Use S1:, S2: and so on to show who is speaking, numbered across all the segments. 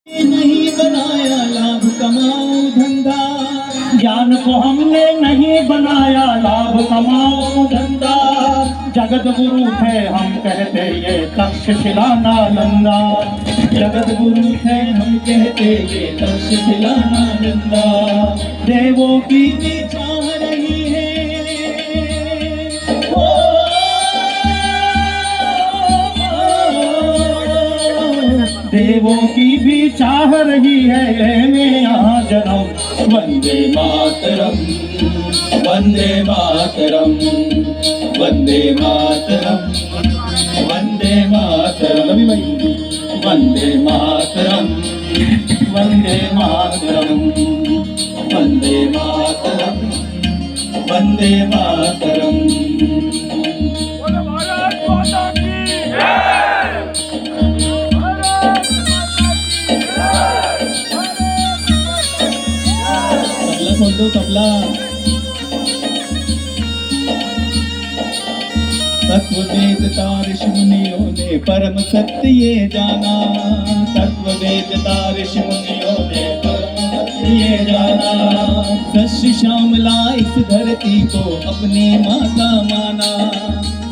S1: नहीं बनाया लाभ कमाओ धंधा,
S2: ज्ञान को हमने नहीं बनाया लाभ कमाओ धंधा। जगत गुरु थे हम कहते ये तक्षशिला नालंदा।
S1: जगत गुरु थे हम कहते ये तक्षशिला नालंदा।
S2: देवों की
S1: भी चाह रही है ओ,
S2: देवों की भी चाह रही है मैं यहाँ जन्म।
S1: वंदे मातरम, वंदे मातरम, वंदे मातरम, वंदे मातरम,
S2: अभी भाई
S1: वंदे मातरम, वंदे मातरम, वंदे मातरम, वंदे मातरम। तबला खोल दो तबला। तत्ववेदता ऋषि मुनियों ने परम सत्य ये जाना। तत्ववेदता ऋषि मुनियों ने परम सत्य ये जाना। सस्य श्यामला इस धरती को अपनी माता माना।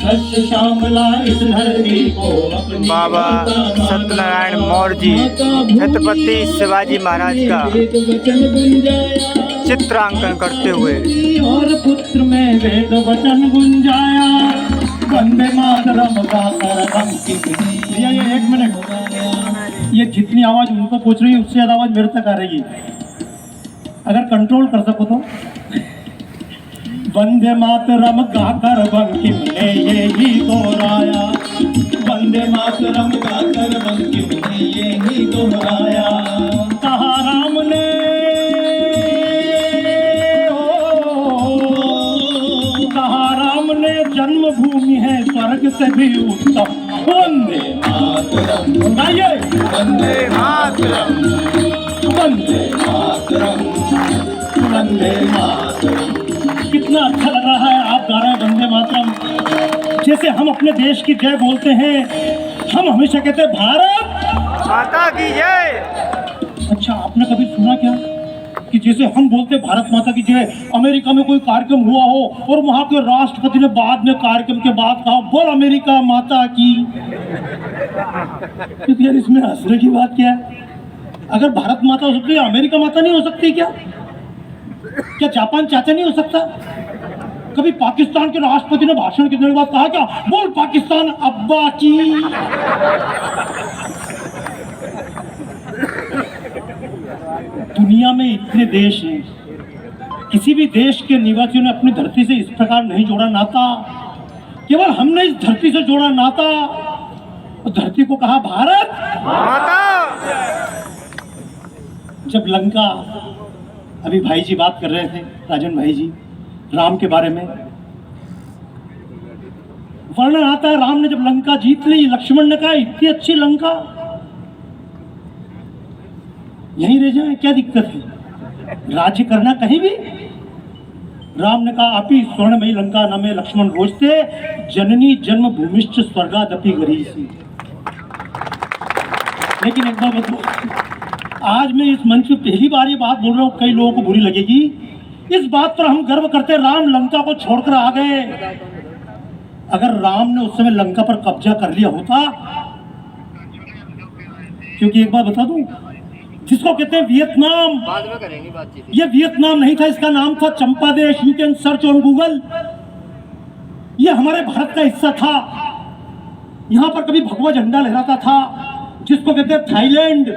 S2: सस्य श्यामला इस धरती को अपनी
S3: बाबा सत्यनारायण मौर्य जी छत्रपति शिवाजी महाराज का
S1: वचन गुंजाया
S3: चित्रांकन करते हुए
S2: और पुत्र में वेद वचन गुंजाया। वंदे मातरम गाकर हम कितनी। ये एक मिनट, ये जितनी आवाज उनको पहुंच रही है उससे ज्यादा आवाज मेरे तक आ रही है। अगर कंट्रोल कर सको तो। वंदे मातरम गाकर बंकिम ने ये ही दोहराया।
S1: वंदे मातरम गाकर बंकिम ने ये ही दोहराया।
S2: कहा राम ने जन्मभूमि है स्वर्ग से भी उत्तम। वंदे
S1: मातरम,
S2: गाइए
S1: वंदे मातरम, वंदे मातरम, वंदे मातरम।
S2: कितना अच्छा लग रहा है आप गा रहे हैं वंदे मातरम। जैसे हम अपने देश की जय बोलते हैं, हम हमेशा कहते हैं भारत
S3: माता की जय।
S2: अच्छा, आपने कभी सुना क्या कि जैसे हम बोलते हैं भारत माता की जय, अमेरिका में कोई कार्यक्रम हुआ हो और वहां के राष्ट्रपति ने बाद में कार्यक्रम के बाद कहा बोल अमेरिका माता की। तो यार इसमें हंसने की बात क्या है? अगर भारत माता हो सकती है, अमेरिका माता नहीं हो सकती क्या? क्या जापान चाचा नहीं हो सकता? कभी पाकिस्तान के राष्ट्रपति ने भाषण देने के बाद कहा क्या बोल पाकिस्तान अब्बा की। दुनिया में इतने देश हैं, किसी भी देश के निवासियों ने अपनी धरती से इस प्रकार नहीं जोड़ा नाता। केवल हमने इस धरती से जोड़ा नाता और धरती को कहा भारत
S3: माता।
S2: जब लंका, अभी भाई जी बात कर रहे थे, राजन भाई जी, राम के बारे में वर्णन आता है। राम ने जब लंका जीत ली, लक्ष्मण ने कहा इतनी अच्छी लंका यहीं रह जाए, क्या दिक्कत है, राज्य करना कहीं भी। राम ने कहा अपि स्वर्णमयी लंका न में लक्ष्मण रोचते, जननी जन्म भूमिश्च स्वर्गादपि गरीयसी। लेकिन एक बात बताओ, आज मैं इस मंच पे पहली बार ये बात बोल रहा हूँ, कई लोगों को बुरी लगेगी। इस बात पर हम गर्व करते, राम लंका को छोड़कर आ गए। अगर राम ने उस समय लंका पर कब्जा कर लिया होता, क्योंकि एक बात बता दूं, जिसको कहते हैं वियतनाम,
S3: बाद में करेंगे बातचीत।
S2: ये वियतनाम नहीं था, इसका नाम था Champadesh. You can search on Google. ये हमारे भारत का हिस्सा था। यहां पर कभी भगवा झंडा लहराता था, जिसको कहते हैं थाईलैंड।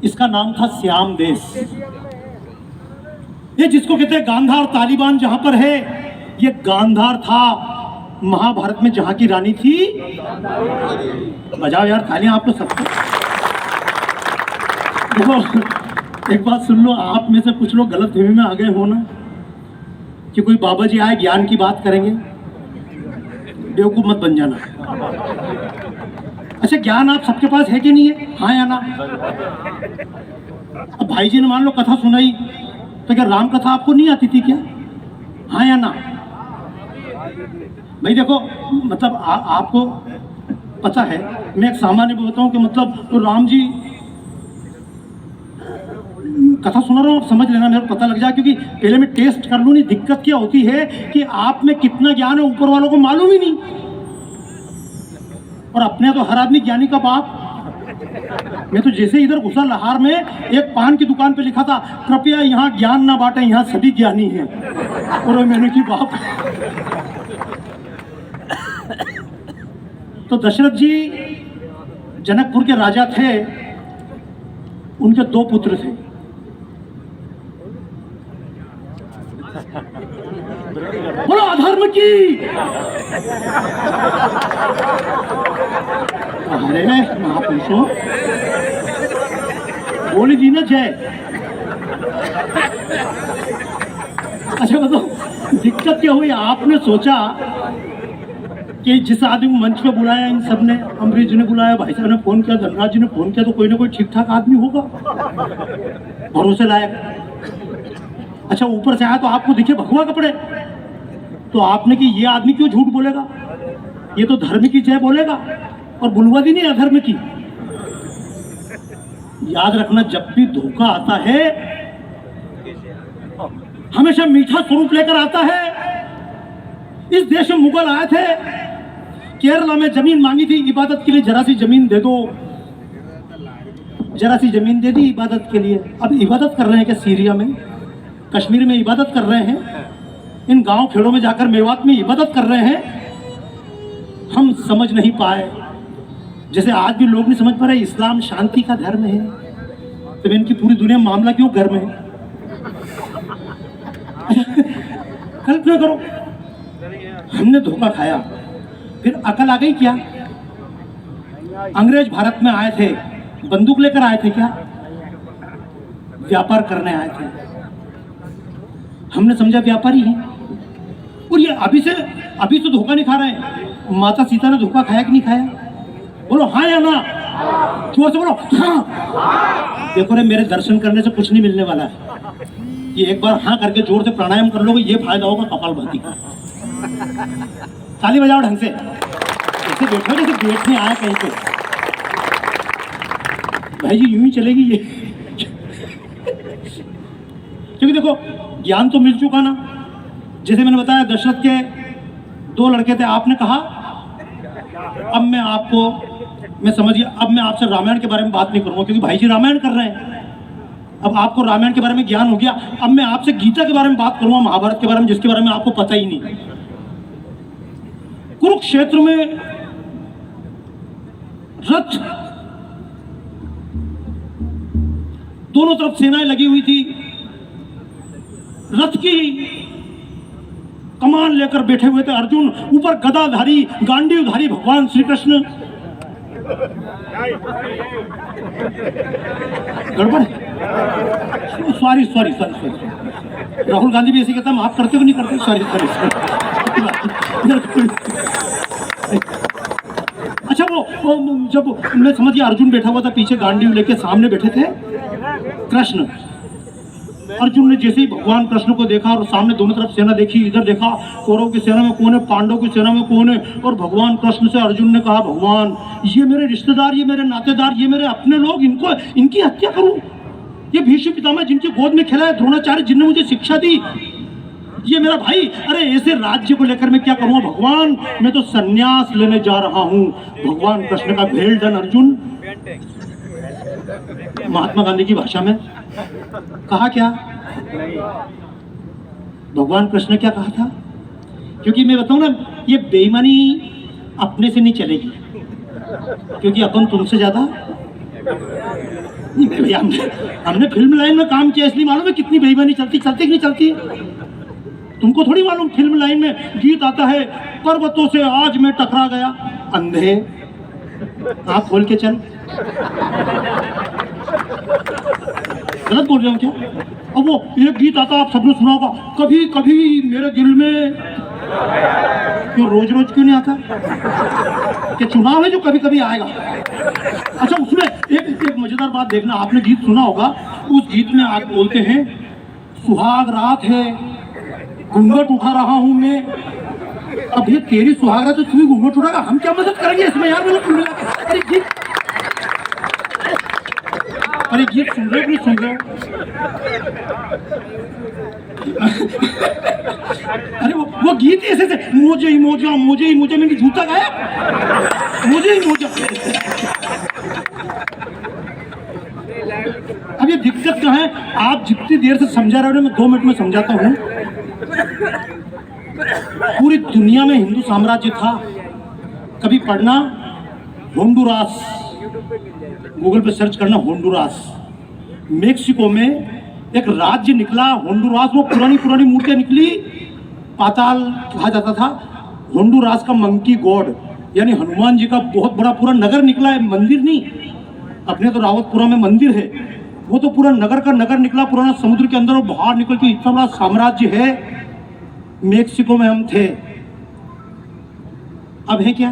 S2: इसका नाम था श्याम देश। ये जिसको कहते हैं गांधार, तालिबान जहां पर है, ये गांधार था महाभारत में जहां की रानी थी। बजाओ यार तालियां आप लोग सबको। देखो एक बात सुन लो, आप में से कुछ लोग गलत फहमी में आ गए हो ना कि कोई बाबा जी आए ज्ञान की बात करेंगे, बेवकूफ मत बन जाना। अच्छा, ज्ञान आप सबके पास है कि नहीं है? हाँ या ना? अब भाई जी ने मान लो कथा सुनाई, तो क्या राम कथा आपको नहीं आती थी क्या? हाँ या ना? भाई देखो, मतलब आपको पता है, मैं एक सामान्य बताऊं कि मतलब तो राम जी कथा सुना रहा हूँ, आप समझ लेना, मेरे को पता लग जाए, क्योंकि पहले मैं टेस्ट कर लूँ। नहीं, दिक्कत क्या होती है कि आप में कितना ज्ञान है ऊपर वालों को मालूम ही नहीं, और अपने तो हर आदमी ज्ञानी का बाप। मैं तो जैसे इधर घुसा लाहौर में, एक पान की दुकान पे लिखा था, कृपया यहाँ ज्ञान ना बांटे, यहाँ सभी ज्ञानी हैं। और मैंने की बाप। तो दशरथ जी जनकपुर के राजा थे, उनके 2 पुत्र थे। बोलो अधर्म की। अरे महापुरुषों, बोली दी ना जय। अच्छा बताओ, दिक्कत क्या हुई? आपने सोचा कि जिस आदमी को मंच पे बुलाया, इन सब ने, अमरीश जी ने बुलाया, भाई साहब ने फोन किया, धनराज जी ने फोन किया, तो कोई ना कोई ठीक ठाक आदमी होगा, भरोसे लायक। अच्छा, ऊपर से आया तो आपको दिखे भगवा कपड़े, तो आपने कि ये आदमी क्यों झूठ बोलेगा, ये तो धर्म की जय बोलेगा, और बुलवादी नहीं अधर्म की। याद रखना, जब भी धोखा आता है हमेशा मीठा स्वरूप लेकर आता है। इस देश में मुगल आए थे, केरला में जमीन मांगी थी इबादत के लिए, जरा सी जमीन दे दो, जरा सी जमीन दे दी इबादत के लिए। अब इबादत कर रहे हैं क्या सीरिया में, कश्मीर में इबादत कर रहे हैं, इन गांव खेड़ों में जाकर मेवात में इबादत कर रहे हैं। हम समझ नहीं पाए, जैसे आज भी लोग नहीं समझ पा रहे इस्लाम शांति का धर्म है, तो इनकी पूरी दुनिया में मामला क्यों घर में है? कल्पना करो, हमने धोखा खाया, फिर अकल आ गई क्या? अंग्रेज भारत में आए थे, बंदूक लेकर आए थे क्या? व्यापार करने आए थे। हमने समझा व्यापारी हैं, और ये अभी तो धोखा नहीं खा रहे हैं। माता सीता ने धोखा खाया कि नहीं खाया? बोलो हाँ या ना, जोर से बोलो हाँ। देखो रे, मेरे दर्शन करने से कुछ नहीं मिलने वाला है, ये एक बार हाँ करके जोर से प्राणायाम कर लोगे, ये फायदा होगा कपालभाति का। ताली बजाओ ढंग से, ऐसे बैठो जैसे बैठने आया कहीं पे। भाई जी यूं ही चलेगी ये। क्योंकि देखो, ज्ञान तो मिल चुका ना। जैसे मैंने बताया, दशरथ के 2 लड़के थे, आपने कहा अब मैं समझ गया, अब मैं आपसे रामायण के बारे में बात नहीं करूंगा, क्योंकि भाई जी रामायण कर रहे हैं। अब आपको रामायण के बारे में ज्ञान हो गया, अब मैं आपसे गीता के बारे में बात करूंगा, महाभारत के बारे में, जिसके बारे में आपको पता ही नहीं। कुरुक्षेत्र में रथ, दोनों तरफ सेनाएं लगी हुई थी, रथ की कमान लेकर बैठे हुए थे अर्जुन, ऊपर गदाधारी गांडीवधारी भगवान श्री कृष्ण। गड़बड़, सॉरी, राहुल गांधी भी ऐसे कहता है, माफ करते हो नहीं करते? सॉरी। अच्छा, वो जब मैं समझ गया, अर्जुन बैठा हुआ था पीछे, गांडीव लेके, सामने बैठे थे कृष्ण। अर्जुन ने जैसे ही भगवान कृष्ण को देखा और सामने दोनों तरफ सेना देखी, इधर देखा कौरव की सेना में कौन है, पांडव की सेना में कौन है, और भगवान कृष्ण से अर्जुन ने कहा, भगवान ये मेरे रिश्तेदार, ये मेरे नातेदार, ये मेरे अपने लोग, इनकी हत्या करूं? ये भीष्म पितामह जिनके गोद में खेला है, द्रोणाचार्य जिनने मुझे शिक्षा दी, ये मेरा भाई, अरे ऐसे राज्य को लेकर मैं क्या करूंगा भगवान? मैं तो संन्यास लेने जा रहा हूं। भगवान कृष्ण का वेल डन अर्जुन। महात्मा गांधी की भाषा में कहा क्या? भगवान कृष्ण ने क्या कहा था? क्योंकि मैं बताऊं ना, ये बेईमानी अपने से नहीं चलेगी, क्योंकि अपन तुमसे ज्यादा हमने फिल्म लाइन में काम किया, इसलिए मालूम है कितनी बेईमानी चलती कि नहीं चलती है। तुमको थोड़ी मालूम, फिल्म लाइन में गीत आता है, पर्वतों से आज मैं टकरा गया, अंधे आँख खोल के चल। गलत बोल रहे हो क्या? अब वो एक गीत आता, आप सबने सुना होगा, कभी कभी मेरे दिल में, क्यों रोज क्यों नहीं आता? कि चुनाव है जो कभी कभी आएगा। अच्छा, उसमें एक मजेदार बात देखना, आपने गीत सुना होगा, उस गीत में आप बोलते हैं, सुहाग रात है, घूंघट उठा रहा हूं मैं। अब ये तेरी सुहाग रात, तो तू घूंघट उठाएगा, हम क्या मदद करेंगे इसमें यार? अरे गीत अरे गीत सुन रहे हो कि नहीं सुन रहे हो? अरे वो गीत ही ऐसे थे, मुझे ही मोजा, मुझे ही मोजा, मैंने जूता गाया, मुझे ही मोजा। अब ये दिक्कत कहाँ है? आप जितनी देर से समझा रहे हो मैं 2 मिनट में समझाता हूँ। पूरी दुनिया में हिंदू साम्राज्य था। कभी पढ़ना होंडुरास, गूगल पे सर्च करना होंडुरास। मेक्सिको में एक राज्य निकला होंडुरास। वो पुरानी पुरानी मूर्तियां निकली, पाताल कहा जाता था। होंडुरास का मंकी गॉड यानी हनुमान जी का बहुत बड़ा पूरा नगर निकला है, मंदिर नहीं। अपने तो रावतपुरा में मंदिर है, वो तो पूरा नगर का नगर निकला, पुराना समुद्र के अंदर और बाहर निकल के इतना बड़ा साम्राज्य है। मेक्सिको में हम थे, अब है क्या?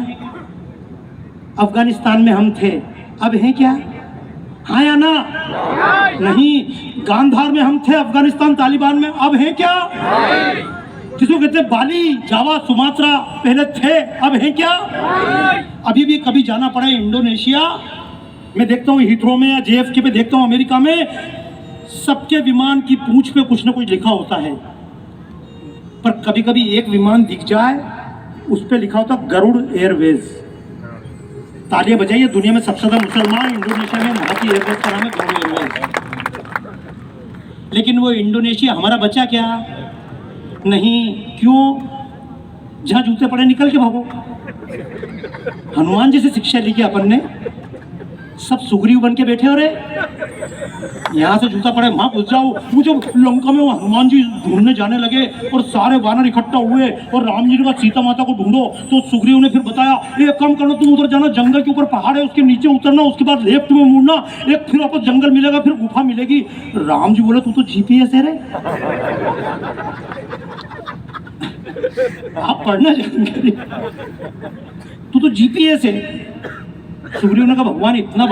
S2: अफगानिस्तान में हम थे, अब है क्या? हाँ या ना? नहीं। गांधार में हम थे, अफगानिस्तान तालिबान में, अब है क्या? जिसको कहते हैं बाली, जावा, सुमात्रा, पहले थे, अब है क्या? अभी भी कभी जाना पड़े इंडोनेशिया, मैं देखता हूँ हीथ्रो में या JFK पे देखता हूँ, अमेरिका में सबके विमान की पूंछ पे कुछ ना कुछ लिखा होता है। पर कभी कभी एक विमान दिख जाए, उस पे लिखा होता गरुड़ एयरवेज। तालियां बजाइए, दुनिया में सबसे ज्यादा मुसलमान इंडोनेशिया में, भारतीय एयरवेज का नाम है गरुड़ एयरवेज। लेकिन वो इंडोनेशिया हमारा बचा क्या? नहीं। क्यों? जहां जूते पड़े निकल के भागो। हनुमान जी से शिक्षा ली क्या अपन ने? सब सुग्रीव बन के बैठे हो रहे, यहाँ से जूता पड़े वहां घुस जाओ। वो जब लंका में वो हनुमान जी ढूंढने जाने लगे और सारे वानर इकट्ठा हुए और राम जी ने कहा सीता माता को ढूंढो, तो सुग्रीव ने फिर बताया एक काम करना, तुम उधर जाना, जंगल के ऊपर पहाड़ है, उसके नीचे उतरना, उसके बाद लेफ्ट में मुड़ना, एक फिर वापस जंगल मिलेगा, फिर गुफा मिलेगी। राम जी बोले तू तो GPS है रे, आप पढ़ना जानकारी, तू तो GPS है। सुग्रीव ने कहा भगवान इतना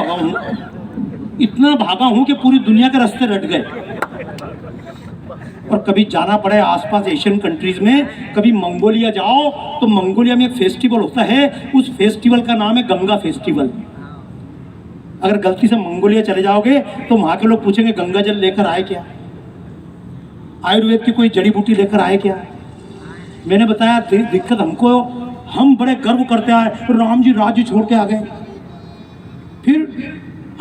S2: भागा हूं कि पूरी दुनिया के रास्ते रट गए। और कभी जाना पड़े आसपास एशियन कंट्रीज में, कभी मंगोलिया जाओ तो मंगोलिया में एक फेस्टिवल होता है, उस फेस्टिवल का नाम है गंगा फेस्टिवल। अगर गलती से मंगोलिया चले जाओगे तो वहां के लोग पूछेंगे गंगा जल लेकर आए क्या, आयुर्वेद की कोई जड़ी बूटी लेकर आए क्या। मैंने बताया दिक्कत हमको, हम बड़े गर्व करते आए, राम जी राज्य छोड़ के आ गए, फिर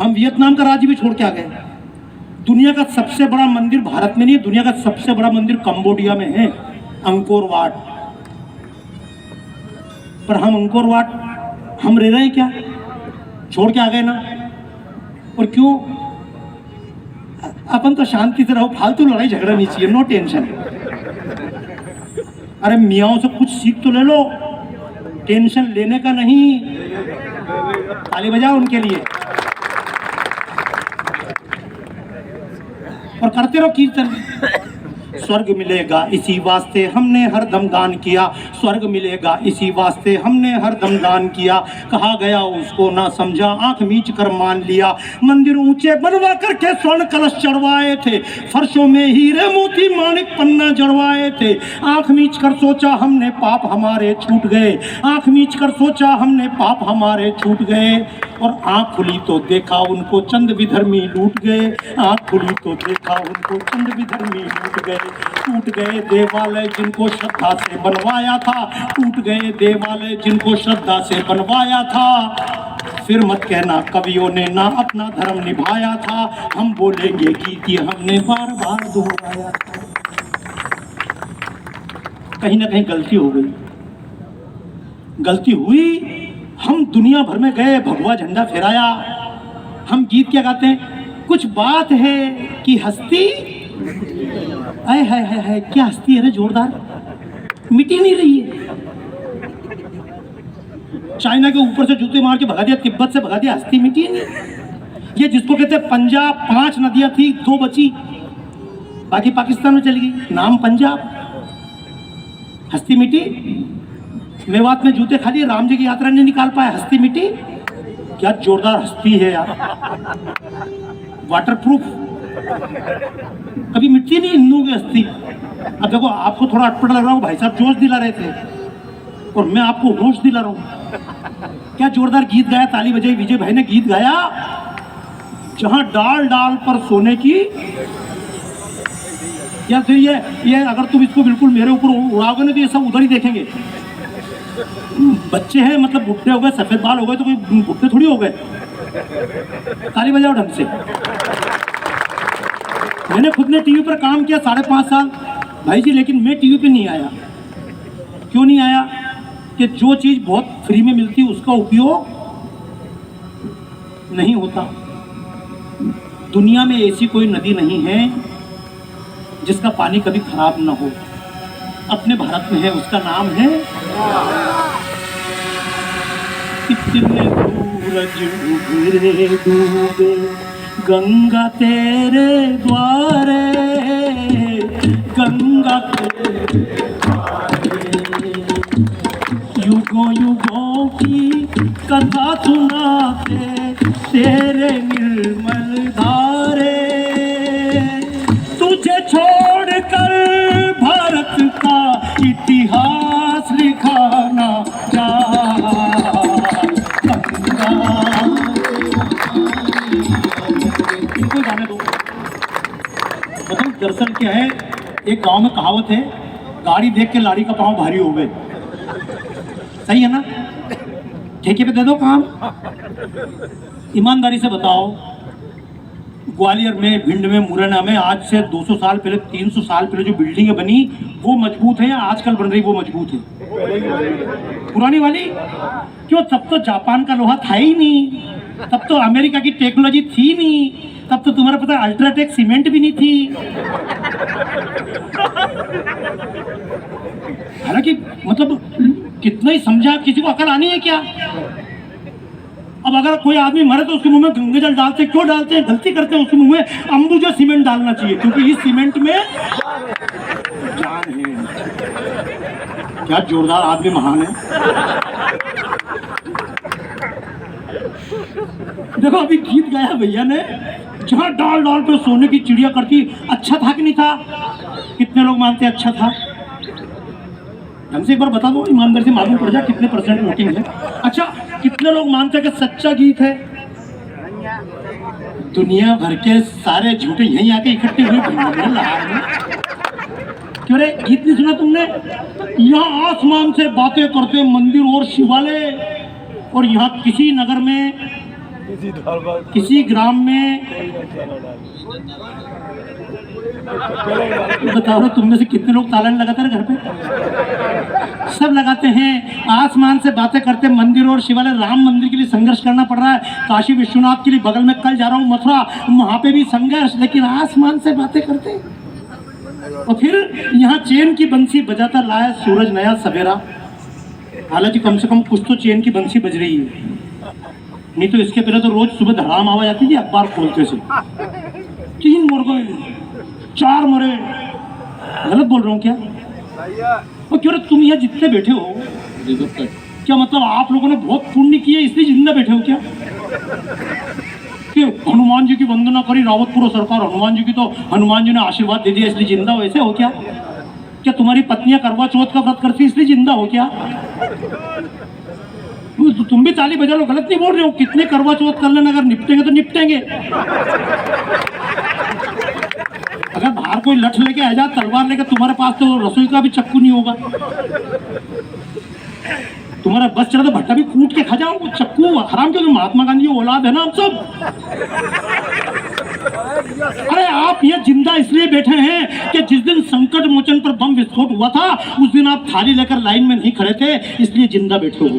S2: हम वियतनाम का राज्य भी छोड़ के आ गए। दुनिया का सबसे बड़ा मंदिर भारत में नहीं है, दुनिया का सबसे बड़ा मंदिर कंबोडिया में है, अंकोर वाट। पर हम अंकोर वाट हम रह रहे हैं क्या? छोड़ के आ गए ना। और क्यों? अपन तो शांति से रहो, फालतू लड़ाई झगड़ा नहीं चाहिए, नो टेंशन। अरे मियाओं से कुछ सीख तो ले लो, टेंशन लेने का नहीं। ताली बजाओ उनके लिए और करते रहो कीर्तन। स्वर्ग मिलेगा इसी वास्ते हमने हरदम दान किया, स्वर्ग मिलेगा इसी वास्ते हमने हरदम दान किया। कहा गया उसको ना समझा, आंख मीच कर मान लिया। मंदिर ऊंचे बनवा करके स्वर्ण कलश चढ़वाए थे, फर्शों में हीरे मोती माणिक पन्ना जड़वाए थे। आंख मीच कर सोचा हमने पाप हमारे छूट गए, आंख मीच कर सोचा हमने पाप हमारे छूट गए। और आंख खुली तो देखा उनको चंद विधर्मी लूट गए, आंख खुली तो देखा उनको चंद विधर्मी लूट गए। टूट गए देवालय जिनको श्रद्धा से बनवाया था, टूट गए देवालय जिनको श्रद्धा से बनवाया था। फिर मत कहना कवियों ने ना अपना धर्म निभाया था, हम बोलेंगे गीत ये हमने बार बार दोहराया था। कहीं ना कहीं गलती हो गई, गलती हुई। हम दुनिया भर में गए, भगवा झंडा फहराया। हम गीत क्या गाते हैं? कुछ बात है कि हस्ती, आए हाय हाय हाय, क्या हस्ती है रे जोरदार, मिटी नहीं रही है। चाइना के ऊपर से जूते मार के भगा दिया, तिब्बत से भगा दिया, हस्ती मिटी नहीं। ये जिसको कहते हैं पंजाब, 5 नदियां थी, 2 बची, बाकी पाकिस्तान में चली गई, नाम पंजाब। हस्ती मिटी। मेवात में जूते खाली, राम जी की यात्रा नहीं निकाल पाया, हस्ती मिटी। क्या जोरदार हस्ती है यार, वाटरप्रूफ, कभी मिट्टी नहीं हिंदू की हस्ती। अब देखो आपको थोड़ा अटपटा लग रहा हो, भाई साहब जोश दिला रहे थे और मैं आपको होश दिला रहा हूं। क्या जोरदार गीत गाया, ताली बजाई, विजय भाई ने गीत गाया। जहां डाल डाल पर सोने की, या फिर ये अगर तुम इसको बिल्कुल मेरे ऊपर उड़ाओगे ना तो ये सब उधर ही देखेंगे। बच्चे हैं मतलब बुढ़े हो गए, सफेद बाल हो गए तो कोई बुढ़े थोड़ी हो गए। ताली बजाओ ढंग से। मैंने खुद ने टीवी पर काम किया 5.5 साल भाई जी, लेकिन मैं टीवी पे नहीं आया। क्यों नहीं आया? कि जो चीज बहुत फ्री में मिलती उसका उपयोग नहीं होता। दुनिया में ऐसी कोई नदी नहीं है जिसका पानी कभी खराब ना हो। अपने भारत में है, उसका नाम है कितने सूरज उभरे डूबे गंगा तेरे द्वारे, गंगा तेरे द्वारे, युगों युगों की कथा सुनाते तेरे निर्मल धारे। तुझे छोड़कर भारत का इतिहास लिखाना इनको जाने दो। मतलब दरअसल क्या है, एक गांव में कहावत है, गाड़ी देख के लाड़ी का पांव भारी हो गए। सही है ना? ठेके पे दे दो काम। ईमानदारी से बताओ, ग्वालियर में, भिंड में, मुरैना में आज से 200 साल पहले, 300 साल पहले जो बिल्डिंगें बनी वो मजबूत है या आजकल बन रही वो मजबूत है? पुरानी वाली क्यों? तब तो जापान का लोहा था ही नहीं, तब तो अमेरिका की टेक्नोलॉजी थी नहीं, तब तो तुम्हारा पता अल्ट्राटेक सीमेंट भी नहीं थी। हालांकि मतलब कितना ही समझा, किसी को अकल आनी है क्या? अब अगर कोई आदमी मरे तो उसके मुंह में गंगा जल डालते, क्यों डालते हैं? गलती करते हैं, उसके मुंह में अंबुजा सीमेंट डालना चाहिए, क्योंकि इस सीमेंट में जान है। क्या जोरदार आदमी, महान है। देखो अभी गीत गाया भैया ने, जहां डाल डाल पे सोने की चिड़िया करती। अच्छा था कि नहीं था? कितने लोग मानते हैं अच्छा था? हमसे एक बार बता दो, ईमानदारी से मालूम पड़ जाए कितने % वोटिंग है। अच्छा, कितने लोग मानते हैं कि सच्चा गीत है? दुनिया भर के सारे झूठे यहीं आके इकट्ठे हुए क्यों रे? गीत नहीं सुना तुमने? यहाँ आसमान से बातें करते मंदिर और शिवालय, और यहाँ किसी नगर में, किसी ग्राम में, बताओ तुम में से कितने लोग ताला लगाते हैं घर पे? सब लगाते हैं। आसमान से बातें करते मंदिर और शिवालय। राम मंदिर के लिए संघर्ष करना पड़ रहा है, काशी विश्वनाथ के लिए बगल में कल जा रहा हूँ मथुरा, वहां पे भी संघर्ष, लेकिन आसमान से बातें करते। और फिर यहाँ चैन की बंसी बजाता लाया सूरज नया सवेरा। हालांकि कम से कम कुछ तो चैन की बंसी बज रही है, नहीं तो इसके पहले तो रोज सुबह धड़ाम आवाज आती थी अखबार खोलते से। 3 मर गए, 4 मरे। गलत बोल रहा हूँ क्या? और क्यों तुम यहाँ जितने बैठे हो, क्या मतलब आप लोगों ने बहुत पुण्य किए इसलिए जिंदा बैठे हो क्या? कि हनुमान जी की वंदना करी रावतपुर सरकार, हनुमान जी की तो हनुमान जी ने आशीर्वाद दे दिया इसलिए जिंदा हो, ऐसे हो क्या? क्या तुम्हारी पत्नियां करवा चौथ का व्रत करती इसलिए जिंदा हो क्या? तुम भी ताली बजा लो, गलत नहीं बोल रहे हो। कितने करवा चौथ कर लेना, अगर निपटेंगे तो निपटेंगे। अगर बाहर कोई लठ लेके आ जाए, तलवार लेके, तुम्हारे पास तो रसोई का भी चक्कू नहीं होगा। तुम्हारा बस चला तो भट्टा भी कूट के खा जाओ। चक्कू हराम क्यों? महात्मा गांधी औलाद है ना हम सब। अरे आप ये जिंदा इसलिए बैठे हैं कि जिस दिन संकट मोचन पर बम विस्फोट हुआ था उस दिन आप थाली लेकर लाइन में नहीं खड़े थे, इसलिए जिंदा बैठे हो।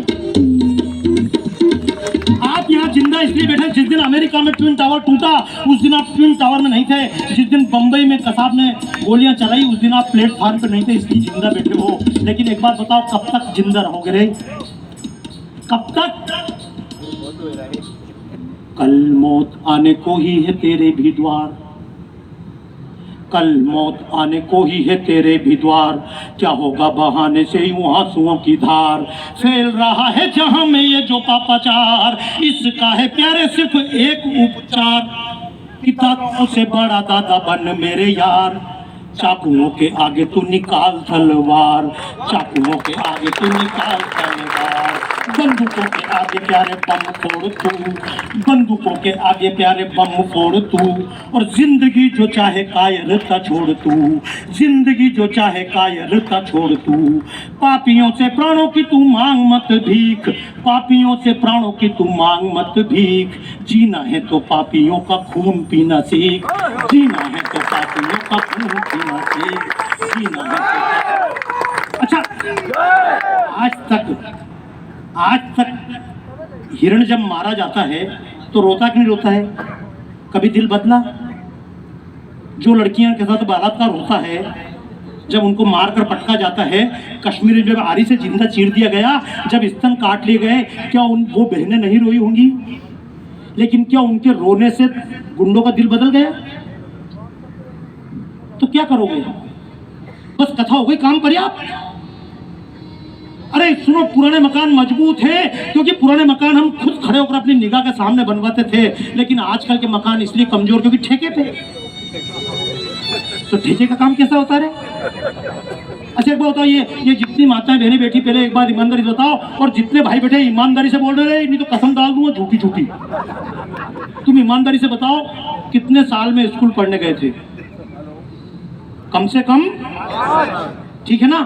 S2: आप यहाँ जिंदा इसलिए बैठे, जिस दिन अमेरिका में ट्विन टावर टूटा उस दिन आप ट्विन टावर में नहीं थे। जिस दिन बंबई में कसाब ने गोलियां चलाई उस दिन आप प्लेटफॉर्म पर नहीं थे, इसलिए जिंदा बैठे हो। लेकिन एक बात बताओ, कब तक जिंदा रहोगे रे? कब तक? कल मौत आने को ही है तेरे भी द्वार, कल मौत आने को ही है तेरे भी द्वार। क्या होगा बहाने से यूं आंसुओं की धार, फैल रहा है जहां में ये जो पापाचार। इसका है प्यारे सिर्फ एक उपचार, किताबों से बड़ा दादा बन मेरे यार। चाकुओं के आगे तू निकाल तलवार, चाकुओं के आगे तू निकाल तलवार। बंदूकों के आगे प्यारे बम फोड़ तू, बंदूकों के आगे प्यारे बम फोड़ तू, और जिंदगी जो चाहे कायरता छोड़ तू, जिंदगी जो चाहे कायरता छोड़ तू। पापियों से प्राणों की तू मांग मत भीख, पापियों से प्राणों की तू मांग मत भीख। जीना है तो पापियों का खून पीना सीख, जीना है तो पापियों का खून पीना सीख, जीना है तो। अच्छा, आज तक हिरण जब मारा जाता है तो रोता कि नहीं रोता है? कभी दिल बदला? जो लड़कियां के साथ बलात्कार होता है, जब उनको मारकर पटका जाता है, कश्मीर में जब आरी से जिंदा चीर दिया गया, जब स्तन काट लिए गए, क्या वो बहनें नहीं रोई होंगी? लेकिन क्या उनके रोने से गुंडों का दिल बदल गया? तो क्या करोगे? बस कथा हो गई, काम पर्याप्त। अरे सुनो, पुराने मकान मजबूत है क्योंकि पुराने मकान हम खुद खड़े होकर अपनी निगाह के सामने बनवाते थे, लेकिन आजकल के मकान इसलिए कमजोर क्योंकि ठेके पे। तो ठेके का काम कैसा होता है? अच्छा एक बात बताओ, ये जितनी माताएं बहनें बैठी, पहले एक बार ईमानदारी बताओ, और जितने भाई बैठे ईमानदारी से बोल रहे, नहीं तो कसम डाल दूंगा झूठी झूठी। तुम ईमानदारी से बताओ, कितने साल में स्कूल पढ़ने गए थे? कम से कम, ठीक है ना?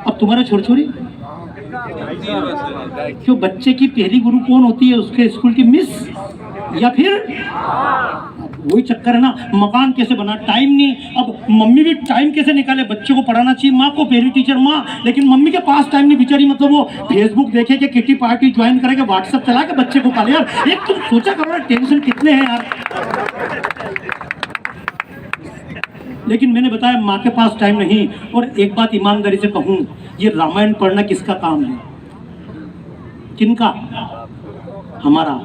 S2: अब तुम्हारे छोरी क्यों, बच्चे की पहली गुरु कौन होती है? उसके स्कूल की मिस, या फिर वही चक्कर है ना। मकान कैसे बना, टाइम नहीं। अब मम्मी भी टाइम कैसे निकाले? बच्चे को पढ़ाना चाहिए, माँ को पहली टीचर माँ, लेकिन मम्मी के पास टाइम नहीं बेचारी। मतलब वो फेसबुक देखे कि किटी पार्टी ज्वाइन करेगा, व्हाट्सएप चला के बच्चे को पाले। यार एक तुम सोचा करो ना, टेंशन कितने हैं यार। लेकिन मैंने बताया माँ के पास टाइम नहीं। और एक बात ईमानदारी से कहूँ, ये रामायण पढ़ना किसका काम है? किनका? हमारा।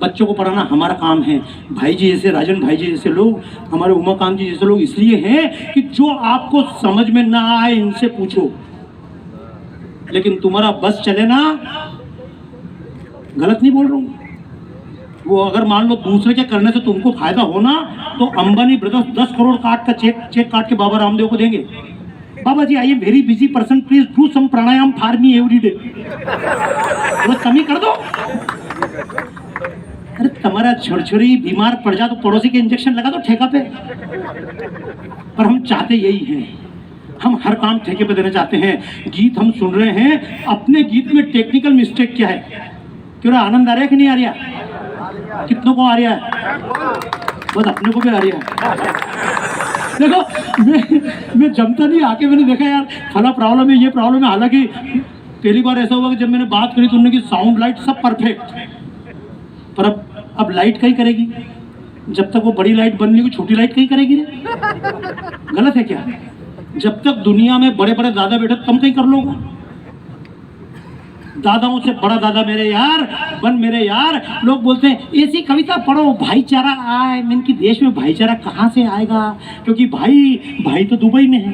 S2: बच्चों को पढ़ाना हमारा काम है। भाई जी जैसे, राजन भाई जी जैसे लोग, हमारे उमाकांत जी जैसे लोग इसलिए हैं कि जो आपको समझ में ना आए इनसे पूछो। लेकिन तुम्हारा बस चले ना, गलत नहीं बोल रहा हूँ, वो अगर मान लो दूसरे के करने से तुमको फायदा होना, तो अंबानी ब्रदर्स 10 करोड़ काट का चेक काट के बाबा रामदेव को देंगे। Baba ji I am very busy person, please do some pranayama for me every day. कमी कर दो। अरे तुम्हारा छोरी बीमार पड़ जा तो पड़ोसी के इंजेक्शन लगा दो ठेका पे। पर हम चाहते यही हैं, हम हर काम ठेके पे देना चाहते हैं। गीत हम सुन रहे हैं, अपने गीत में टेक्निकल मिस्टेक क्या है? क्यों आनंद आ रहा है कि नहीं आ रहा? कितनों को आ रहा है? बस अपने को भी आ रहा है। देखो मैं जमता नहीं, आके मैंने देखा यार फला प्रॉब्लम है, ये प्रॉब्लम है। हालांकि पहली बार ऐसा हुआ कि जब मैंने बात करी तो उन्होंने की साउंड लाइट सब परफेक्ट, पर अब लाइट कहीं करेगी? जब तक वो बड़ी लाइट बन रही, छोटी लाइट कहीं करेगी रे? गलत है क्या? जब तक दुनिया में बड़े बड़े दादा बैठे तुम कहीं कर लोगे। दादाओं से बड़ा दादा मेरे यार बन, मेरे यार। लोग बोलते हैं ऐसी कविता पढ़ो भाईचारा आए। मैंने कि देश में भाईचारा कहाँ से आएगा? क्योंकि भाई तो दुबई में है।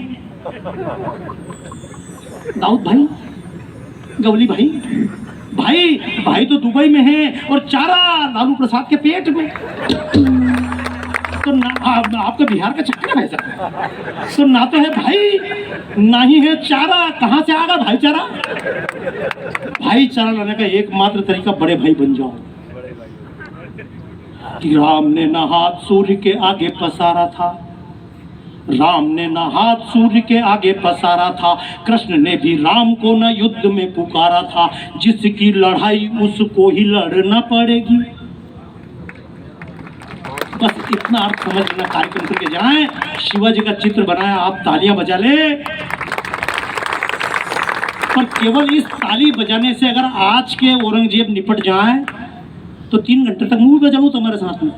S2: दाऊद भाई, गवली भाई तो दुबई में है, और चारा लालू प्रसाद के पेट में। तो ना आपका बिहार का चक्कर है ऐसा, तो ना तो है भाई ना ही है चारा। कहाँ से आएगा भाईचारा? भाईचारा लाने का एकमात्र तरीका बड़े भाई बन जाओ। कि राम ने ना हाथ सूर्य के आगे पसारा था, राम ने ना हाथ सूर्य के आगे पसारा था, कृष्ण ने भी राम को न युद्ध में पुकारा था। जिसकी लड़ाई उसको ही लड़ना पड़ेगी। बस इतना अर्थ समझ लेना, कार्यक्रम करके जाएं। शिवाजी का चित्र बनाया, आप तालियां बजा ले। पर केवल इस ताली बजाने से अगर आज के औरंगजेब निपट जाए तो 3 घंटे तक मूवी बजा लूं तुम्हारे साथ में।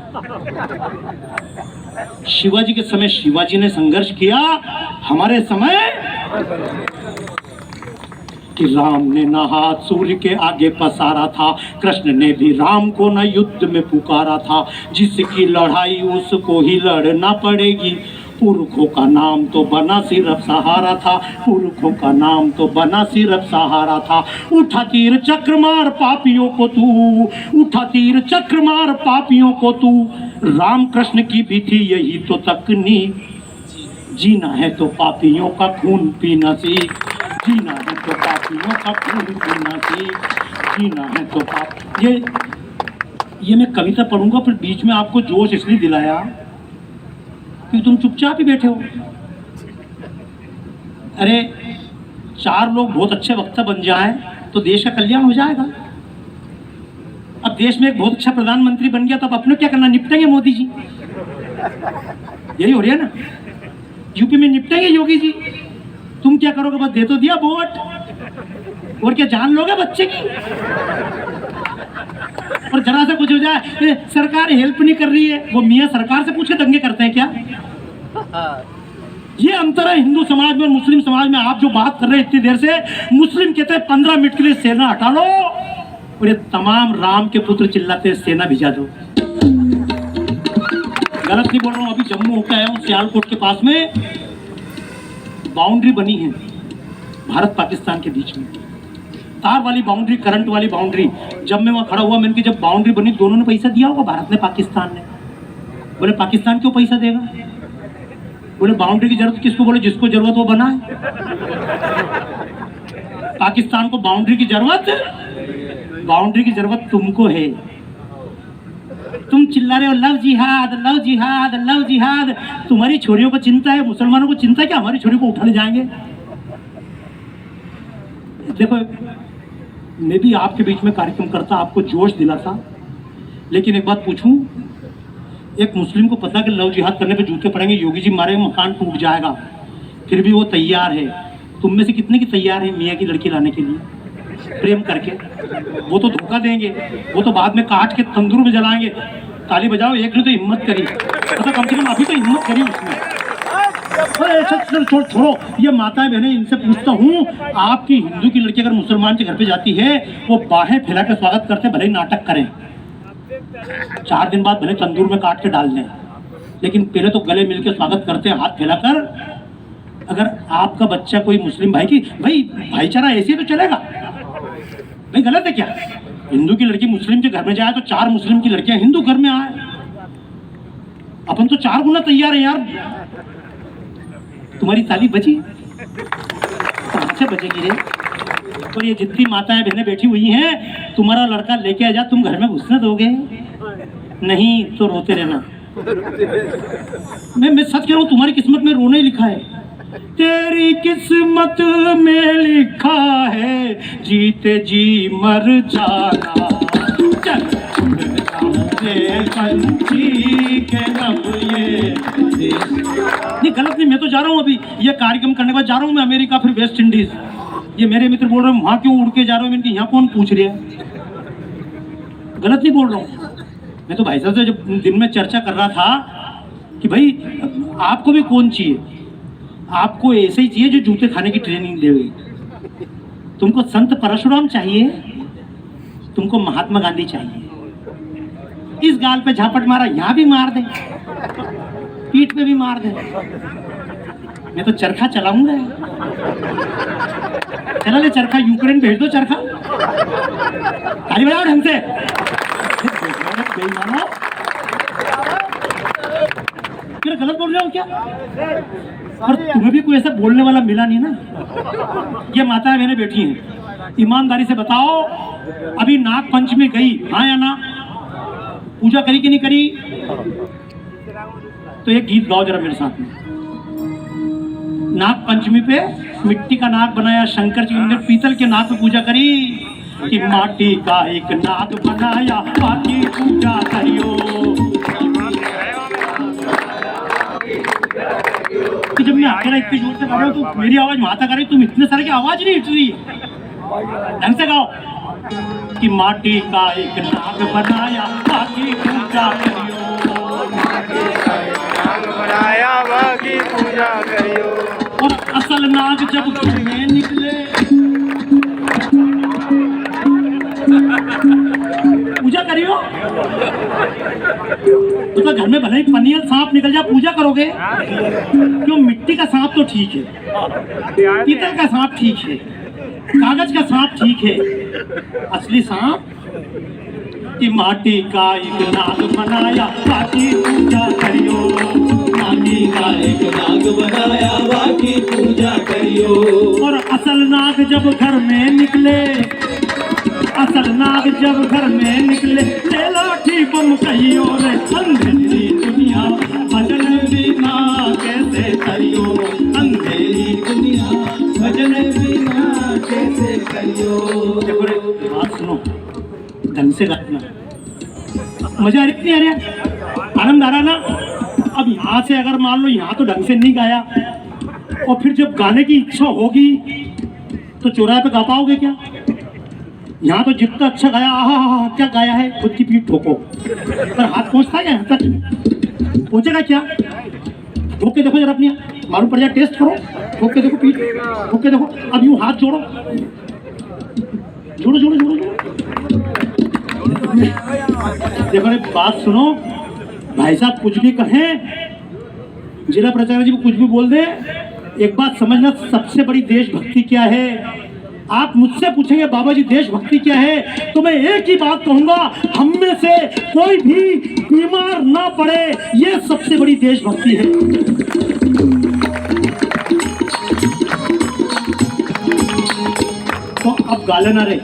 S2: शिवाजी के समय शिवाजी ने संघर्ष किया, हमारे समय कि राम ने ना हाथ सूर्य के आगे पसारा था, कृष्ण ने भी राम को न युद्ध में पुकारा था। जिसकी लड़ाई उसको ही लड़ना पड़ेगी। पुरखों का नाम तो बना सिर्फ सहारा था, पुरखों का नाम तो बना सिर्फ सहारा था। उठा तीर चक्र मार पापियों को तू, उठा तीर चक्र मार पापियों को तू। राम कृष्ण की भी थी यही तो तकनीक, जीना है तो पापियों का खून पीना सीख, जीना है तो पापियों का खून पीना सीख, जीना है तो पाप। ये मैं कविता पढ़ूंगा, फिर बीच में आपको जोश इसलिए दिलाया कि तुम चुपचाप ही बैठे हो। अरे 4 लोग बहुत अच्छे वक्ता बन जाएं तो देश का कल्याण हो जाएगा। अब देश में एक बहुत अच्छा प्रधानमंत्री बन गया तो अब अपने क्या करना, निपटेंगे मोदी जी, यही हो रही है ना। यूपी में निपटेंगे योगी जी, तुम क्या करोगे, बस दे तो दिया वोट, और क्या जान लोगे बच्चे की। और जरा सा कुछ हो जाए सरकार हेल्प नहीं कर रही है, वो मियां सरकार से पूछ के दंगे करते हैं क्या। ये अंतर है हिंदू समाज में और मुस्लिम समाज में। आप जो बात कर रहे हैं इतनी देर से, मुस्लिम कहते हैं 15 मिनट के लिए सेना हटा लो, और ये तमाम राम के पुत्र चिल्लाते हैं सेना भिजा दो। गलत नहीं बोल रहा हूँ। अभी जम्मू होकर आया हूँ, सियालकोट के पास में बाउंड्री बनी है भारत पाकिस्तान के बीच में, तार वाली बाउंड्री, करंट वाली बाउंड्री। जब मैं वहाँ खड़ा हुआ, मैंने कहा जब बाउंड्री बनी दोनों ने पैसा दिया होगा, भारत ने पाकिस्तान ने। बोले पाकिस्तान क्यों पैसा देगा। बोले बाउंड्री की जरूरत किसको, बोले जिसको जरूरत वो बनाए। पाकिस्तान को बाउंड्री की जरूरत तुमको है। तुम चिल्ला रहे हो लव जिहाद लव जिहाद लव जिहाद। तुम्हारी छोरियों को चिंता है, मुसलमानों को चिंता है कि हमारी छोरी को उठा ले जाएंगे। देखो मैं भी आपके बीच में कार्यक्रम करता, आपको जोश दिलाता, लेकिन एक बात पूछूं, एक मुस्लिम को पता कि लव जिहाद करने पे जूते पड़ेंगे, योगी जी मारे मकान टूट जाएगा, फिर भी वो तैयार है। तुम में से कितने की तैयार है मियाँ की लड़की लाने के लिए प्रेम करके। वो तो धोखा देंगे, वो तो बाद में काट के तंदूर में जलाएंगे। ताली बजाओ, एक ने तो हिम्मत करी, मतलब कम से कम अभी तो हिम्मत करी उसने। छोड़ो ये माताएं बहनें, इनसे पूछता हूँ, आपकी हिंदू की लड़की अगर मुसलमान के घर पे जाती है, वो बाहें फैला के स्वागत करते, भले ही नाटक करें, 4 दिन बाद भले तंदूर में काट के डाल दें, लेकिन पहले तो गले मिल के स्वागत करते हैं हाथ फैलाकर। अगर आपका बच्चा कोई मुस्लिम भाई की, भाई भाईचारा ऐसे तो चलेगा भाई, गलत है क्या। हिंदू की लड़की मुस्लिम के घर में जाए तो 4 मुस्लिम की लड़कियां हिंदू घर में आए, अपन तो 4 गुना तैयार है यार। तुम्हारी ताली बजी, कहां से बजेगी रे। और ये जितनी माताएं बहनें बैठी हुई हैं, तुम्हारा लड़का लेके आ जा, तुम घर में घुसने दोगे नहीं तो रोते रहना। मैं सच कह रहा हूं, तुम्हारी किस्मत में रोना ही लिखा है। तेरी किस्मत में लिखा है जीते जी मर जाना, चल पंछी के लब ये। नहीं गलत नहीं, मैं तो जा रहा हूँ अभी ये कार्यक्रम करने के बाद जा रहा हूँ मैं अमेरिका, फिर वेस्ट इंडीज। ये मेरे मित्र बोल रहे हैं वहाँ क्यों उड़ के जा रहे हो, इनके यहाँ कौन पूछ रहे हैं। गलत नहीं बोल रहा हूँ मैं तो। भाई साहब से जब दिन में चर्चा कर रहा था कि भाई आपको भी कौन चाहिए, आपको ऐसे ही चाहिए जो जूते खाने की ट्रेनिंग देवे। तुमको संत परशुराम चाहिए, तुमको महात्मा गांधी चाहिए। इस गाल पे झापट मारा, यहाँ भी मार दे, पीठ पे भी मार दे। मैं तो चरखा चलाऊंगा। चला ले चरखा, यूक्रेन भेज दो चरखा। ताली बजाओ ढंग से। फिर गलत बोल रहे हो क्या। और तुम्हें भी कोई ऐसा बोलने वाला मिला नहीं ना। ये माताएं बहनें बैठी हैं, ईमानदारी से बताओ, अभी नाग पंचमी गई, हाँ या ना। पूजा करी कि नहीं करी। तो एक गीत गाओ जरा मेरे साथ में। नाग पंचमी पे मिट्टी का नाग बनाया शंकर जी ने, पीतल के नाग पे पूजा करी कि माटी का एक नाग बनाया बाकी पूजा करियो। कि जब मैं अकेला इतनी जोर से गा रहा हूँ तो मेरी आवाज माता कर रही, तुम इतने सारे की आवाज नहीं उठ रही है। ढंग से गाओ कि माटी का एक नाग बनाया बाकी पूजा करियो,
S3: बनाया बाकी पूजा करियो।
S2: और असल नाग जब घर में निकले, पूजा करियो। तो घर में भले ही पनियल सांप निकल जाए, पूजा करोगे क्यों। मिट्टी का सांप तो ठीक है, पीतल का सांप ठीक है, कागज का सांप ठीक है, असली सांप कि माटी का एक नाग बनाया बाकी पूजा करियो, माटी का एक नाग बनाया बाकी पूजा करियो। और असल नाग जब घर में निकले, असल नाग जब घर में निकले, ले लाठी बम कहियो रे, अंधेरी दुनिया भजन बिना कैसे करियो, अंधेरी दुनिया भजन बिना कैसे करियो। देखो रे, बात सुनो, ढंग से गाना, मजा आ रही नहीं आ रहा, आनंद आ रहा ना। अब यहाँ से अगर मान लो यहाँ तो ढंग से नहीं गाया, और फिर जब गाने की इच्छा होगी तो चौराहे पे गा पाओगे क्या? यहाँ तो जितना अच्छा गाया, आहा क्या गाया है, खुद की पीठ ठोको, पर हाथ पहुँचता है क्या यहाँ तक? पहुँचेगा क्या? ठोक के देखो जरा अपनी, मालूम पड़ जाए, टेस्ट करो, ठोक के देखो पीठ, ठोक के देखो। अब यूँ हाथ जोड़ो, जोड़ो जोड़ो जोड़ो जोड़ो। देखो रे, बात सुनो, भाई साहब कुछ भी कहें, जिला प्राचार्य जी को कुछ भी बोल दे, एक बात समझना, सबसे बड़ी देशभक्ति क्या है? आप मुझसे पूछेंगे बाबा जी देशभक्ति क्या है, तो मैं एक ही बात कहूंगा, हम में से कोई भी बीमार ना पड़े, ये सबसे बड़ी देशभक्ति है। तो अब गा लेना रे,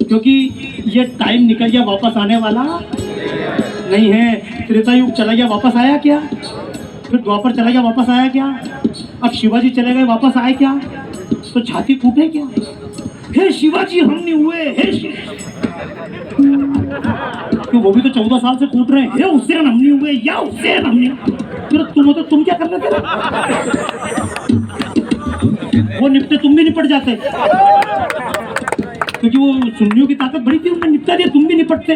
S2: क्योंकि ये टाइम निकल गया, वापस आने वाला नहीं है। त्रेता युग चला गया, वापस आया क्या? फिर द्वापर चला गया, वापस आया क्या? अब शिवाजी चले गए, वापस आए क्या? तो छाती फूटे क्या? हे शिवाजी हम नहीं हुए, हे क्यों? वो भी तो 14 साल से कूट रहे हैं, हे हुसैन हम नहीं हुए, या हुसैन हम नहीं। फिर तुम हो तो तुम क्या कर लेते? वो निपटे, तुम भी निपट जाते, क्योंकि वो सुन्नियों की ताकत बड़ी थी, उन्होंने निपटा दिया, तुम भी निपटते।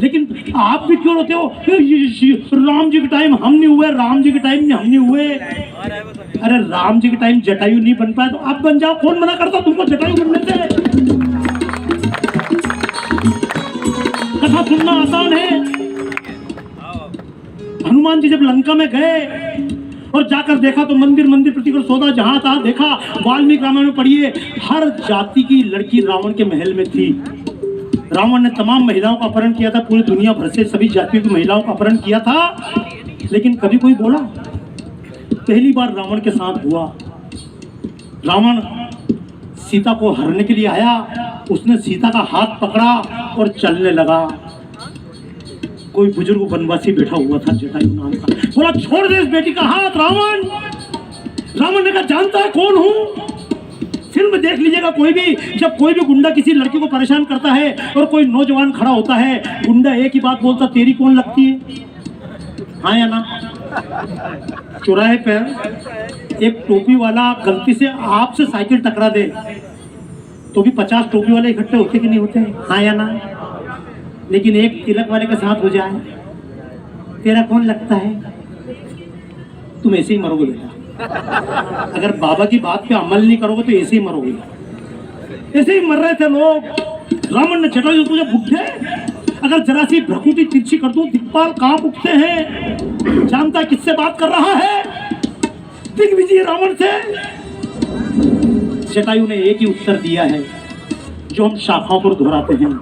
S2: लेकिन आप भी क्यों रोते हो? राम जी के टाइम हम नहीं हुए, राम जी के टाइम में हम नहीं हुए। अरे राम जी के टाइम जटायु नहीं बन पाया तो आप बन जाओ, कौन मना करता तुमको जटायु बनने से? कथा सुनना आसान है। हनुमान जी जब लंका में गए और जाकर देखा तो मंदिर मंदिर प्रतिकर सौदा जहां था देखा, वाल्मीकि रामायण में पढ़िए, हर जाति की लड़की रावण के महल में थी। रावण ने तमाम महिलाओं का अपहरण किया था, पूरी दुनिया भर से सभी जातियों की महिलाओं का अपहरण किया था, लेकिन कभी कोई बोला? पहली बार रावण के साथ हुआ। रावण सीता को हरने के लिए आया, उसने सीता का हाथ पकड़ा और चलने लगा। कोई बुजुर्ग वनवासी बैठा हुआ था जटायु नाम का, बोला छोड़ दे इस बेटी का हाथ रावण। रावण ने कहा जानता है कौन हूं? फिल्म देख लीजिएगा कोई भी, जब कोई भी गुंडा किसी लड़की को परेशान करता है और कोई नौजवान खड़ा होता है, गुंडा एक ही बात बोलता, तेरी कौन लगती है? हाँ या ना? चौराहे पर एक टोपी वाला गलती से आपसे साइकिल टकरा दे तो भी 50 टोपी वाले इकट्ठे होते कि नहीं होते? हाँ या ना? लेकिन एक तिलक वाले के साथ हो जाए, तेरा कौन लगता है? तुम ऐसे ही मरोगे बेटा। अगर बाबा की बात पे अमल नहीं करोगे तो ऐसे ही मरोगे। ऐसे ही मर रहे थे लोग। रावण ने जटायु को, बुढ़े अगर जरा सी भ्रकुटी तिरछी कर दूं, दिक्पाल कांप उठते हैं। जानता है किससे बात कर रहा है? दिग्विजय रावण से। जटायु ने एक ही उत्तर दिया है जो हम शाखाओं पर दोहराते हैं,